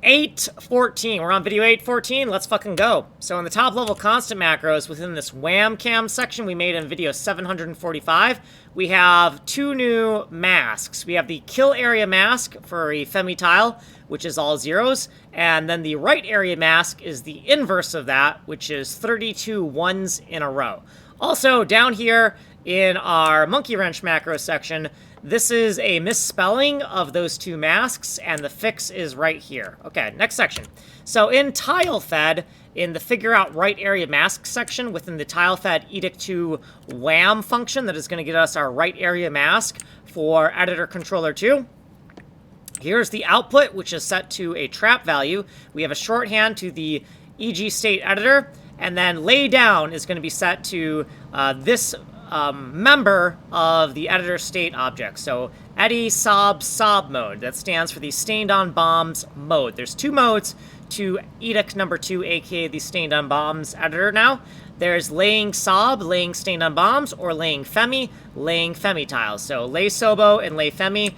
814. We're on video 814. Let's fucking go. So in the top level constant macros within this wham cam section we made in video 745, we have two new masks. We have the kill area mask for a Femi tile, which is all zeros, and then the right area mask is the inverse of that, which is 32 ones in a row. Also, down here in our monkey wrench macro section, this is a misspelling of those two masks, and the fix is right here. Okay, next section. So in TileFed, in the figure out right area mask section within the TileFed edict2 wham function that is going to get us our right area mask for editor controller 2. Here's the output, which is set to a trap value. We have a shorthand to the EG state editor, and then lay down is going to be set to this member of the editor state object. So eddy sob mode. That stands for the stained on bombs mode. There's two modes to edict number 2, aka the stained on bombs editor now. There's laying sob, laying stained on bombs, or laying Femi tiles. So lay sobo and lay Femi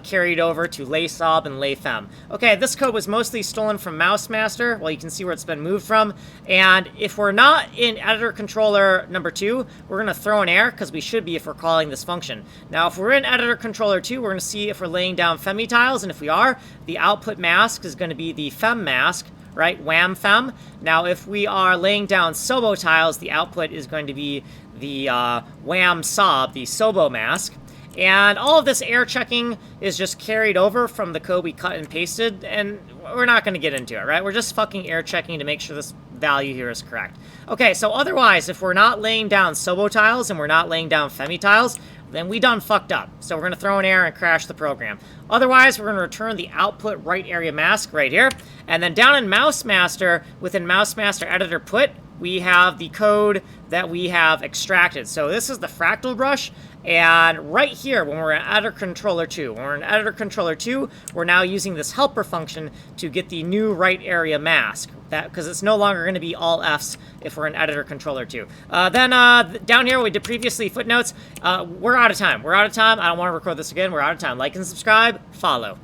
carried over to lay sob and lay fem. Okay, this code was mostly stolen from MouseMaster. Well, you can see where it's been moved from. And if we're not in editor controller number 2, we're going to throw an error, because we should be if we're calling this function. Now, if we're in editor controller 2, we're going to see if we're laying down Femi tiles, and if we are, the output mask is going to be the Fem mask, right? Wham Fem. Now, if we are laying down Sobo tiles, the output is going to be the Wham Sob, the Sobo mask. And all of this error checking is just carried over from the code we cut and pasted, and we're not going to get into it, right? We're just fucking error checking to make sure this value here is correct. Okay, so otherwise, if we're not laying down Sobo tiles and we're not laying down Femi tiles, then we done fucked up. So we're going to throw an error and crash the program. Otherwise, we're going to return the output right area mask right here. And then down in MouseMaster, within MouseMaster editor put, we have the code that we have extracted. So this is the fractal brush, and right here, when we're in editor controller 2, we're now using this helper function to get the new right area mask, because it's no longer going to be all Fs if we're in editor controller 2. Then down here, we did previously footnotes. We're out of time. I don't want to record this again. We're out of time. Like and subscribe. Follow.